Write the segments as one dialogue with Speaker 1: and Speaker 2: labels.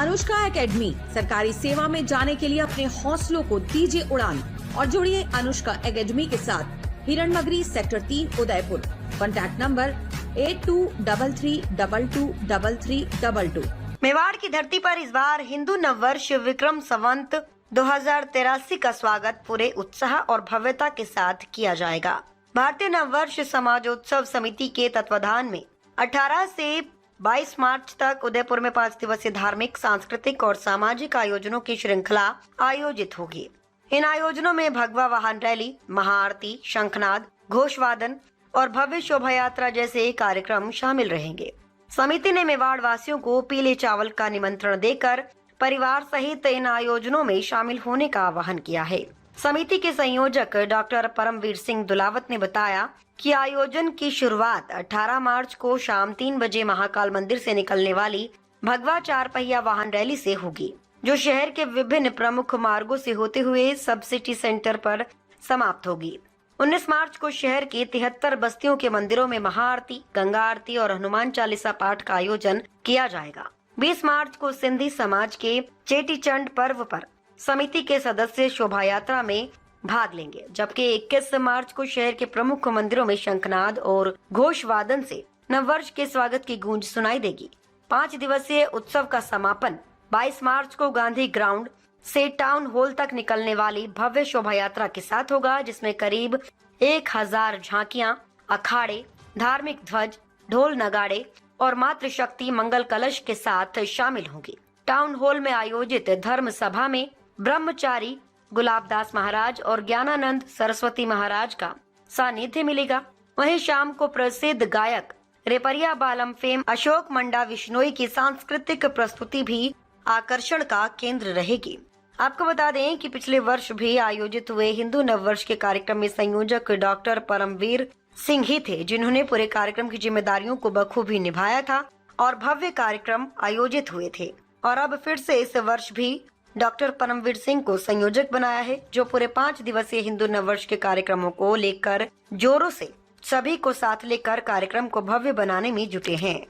Speaker 1: Anushka academy. सरकारी सेवा में जाने के लिए अपने हौसलों को दीजिए उड़ान और जुड़िए अनुष्का एकेडमी के साथ। Hiran Nagri sector 3 Udaipur. Contact number 8233223322।
Speaker 2: Mewar की धरती पर इस बार हिंदू नववर्ष विक्रम संवत 2083 का स्वागत पूरे उत्साह और भव्यता के साथ किया जाएगा। भारतीय नववर्ष समाजोत्सव समिति के तत्वाधान में 18 से 22 मार्च तक उदयपुर में 5 दिवसीय धार्मिक, सांस्कृतिक और सामाजिक आयोजनों की श्रृंखला आयोजित होगी। इन आयोजनों में भगवा वाहन रैली, महाआरती, शंखनाद, घोषवादन और भव्य शोभा यात्रा जैसे कार्यक्रम शामिल रहेंगे। समिति ने मेवाड़ वासियों को पीले चावल का निमंत्रण देकर परिवार सहित इन आयोजनों में शामिल होने का आह्वान किया है। समिति के संयोजक डॉक्टर परमवीर सिंह दुलावत ने बताया कि आयोजन की शुरुआत 18 मार्च को शाम 3 बजे महाकाल मंदिर से निकलने वाली भगवा 4 पहिया वाहन रैली से होगी, जो शहर के विभिन्न प्रमुख मार्गों से होते हुए सब सिटी सेंटर पर समाप्त होगी। 19 मार्च को शहर के 73 बस्तियों के मंदिरों में महाआरती, गंगा आरती और हनुमान चालीसा पाठ का आयोजन किया जाएगा। 20 मार्च को सिंधी समाज के चेटीचंड पर्व पर समिति के सदस्य शोभा यात्रा में भाग लेंगे, जबकि 21 मार्च को शहर के प्रमुख मंदिरों में शंखनाद और घोष वादन से नववर्ष के स्वागत की गूंज सुनाई देगी। 5 दिवसीय उत्सव का समापन 22 मार्च को गांधी ग्राउंड से टाउन हॉल तक निकलने वाली भव्य शोभा यात्रा के साथ होगा, जिसमें करीब 1000 झांकियां, अखाड़े, धार्मिक ध्वज, ढोल नगाड़े और मातृशक्ति मंगल कलश के साथ शामिल होंगी। टाउन हॉल में आयोजित धर्म सभा में ब्रह्मचारी गुलाबदास महाराज और ज्ञानानंद सरस्वती महाराज का सानिध्य मिलेगा। वहीं शाम को प्रसिद्ध गायक रेपरिया बालम फेम अशोक मंडा विश्नोई की सांस्कृतिक प्रस्तुति भी आकर्षण का केंद्र रहेगी। आपको बता दें कि पिछले वर्ष भी आयोजित हुए हिंदू नववर्ष के कार्यक्रम में संयोजक डॉक्टर परमवीर सिंह ही थे, जिन्होंने पूरे कार्यक्रम की जिम्मेदारियों को बखूबी निभाया था और भव्य कार्यक्रम आयोजित हुए थे। और अब फिर से इस वर्ष भी डॉक्टर परमवीर सिंह को संयोजक बनाया है, जो पूरे 5 दिवसीय हिंदू नववर्ष के कार्यक्रमों को लेकर जोरों से सभी को साथ लेकर कार्यक्रम को भव्य बनाने में जुटे हैं।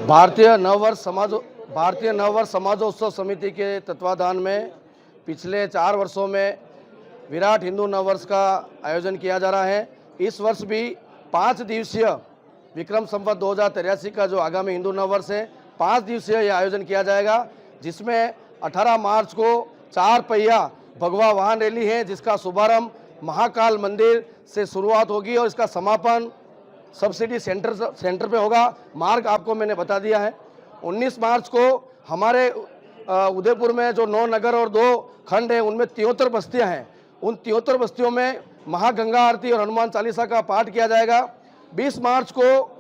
Speaker 3: भारतीय नववर्ष समाजोत्सव समिति के तत्वाधान में पिछले 4 वर्षों में विराट हिंदू नववर्ष का आयोजन किया जा रहा है। इस वर्ष भी 5 दिवसीय विक्रम संवत 2083 का जो आगामी हिंदू नववर्ष है, 5 दिवसीय यह आयोजन किया जाएगा, जिसमें 18 मार्च को 4 पहिया भगवा वाहन रैली है, जिसका शुभारंभ महाकाल मंदिर से शुरुआत होगी और इसका समापन सब्सिडी सेंटर पे होगा। मार्ग आपको मैंने बता दिया है। 19 मार्च को हमारे उदयपुर में जो 9 नगर और 2 खंड है, उनमें 73 बस्तियां हैं। उन 73 बस्तियों में महागंगा आरती और हनुमान चालीसा का पाठ किया जाएगा। 20 मार्च को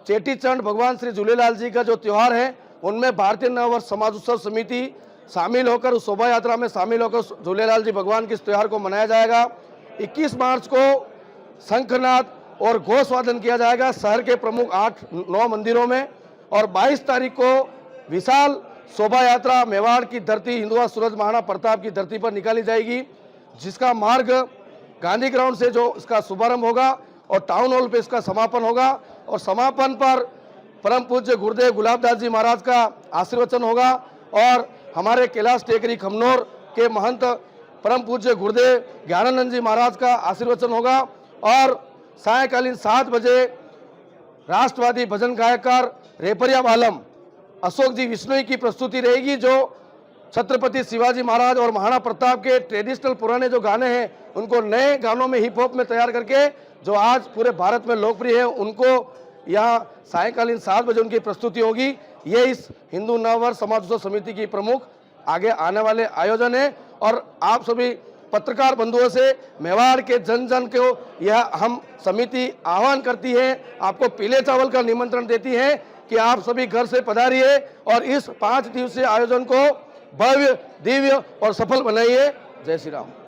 Speaker 3: चेटीचंड भगवान श्री झूलेलाल जी का जो त्यौहार है, उनमें भारतीय नववर्ष समाजोत्सव समिति शामिल होकर उस शोभा यात्रा में शामिल होकर झूलेलाल जी भगवान के इस त्यौहार को मनाया जाएगा। 21 मार्च को शंखनाद और घोषवादन किया जाएगा शहर के प्रमुख 8-9 मंदिरों में। और 22 तारीख को विशाल शोभा यात्रा मेवाड़ की धरती हिंदुआ सूरज महाराणा प्रताप की धरती पर निकाली जाएगी, जिसका मार्ग गांधी ग्राउंड से जो इसका शुभारंभ होगा और टाउन हॉल पे इसका समापन होगा। और समापन पर परम पूज्य गुरुदेव गुलाबदास जी महाराज का आशीर्वचन होगा और हमारे कैलाश टेकरी खमनोर के महंत परम पूज्य गुरुदेव ज्ञानानंद जी महाराज का आशीर्वचन होगा। और सायंकालीन 7 बजे राष्ट्रवादी भजन गायकार रेपरिया बालम अशोक जी विश्नोई की प्रस्तुति रहेगी, जो छत्रपति शिवाजी महाराज और महाराणा प्रताप के ट्रेडिशनल पुराने जो गाने हैं, उनको नए गानों में हिप हॉप में तैयार करके जो आज पूरे भारत में लोकप्रिय है, उनको यहाँ सायंकालीन 7 बजे उनकी प्रस्तुति होगी। ये इस हिंदू नववर्ष समाजोत्सव समिति की प्रमुख आगे आने वाले आयोजन है। और आप सभी पत्रकार बंधुओं से मेवाड़ के जन जन को यह हम समिति आह्वान करती है, आपको पीले चावल का निमंत्रण देती है कि आप सभी घर से पधारिए और इस 5 दिवसीय आयोजन को भव्य, दिव्य और सफल बनाइए। जय श्री राम।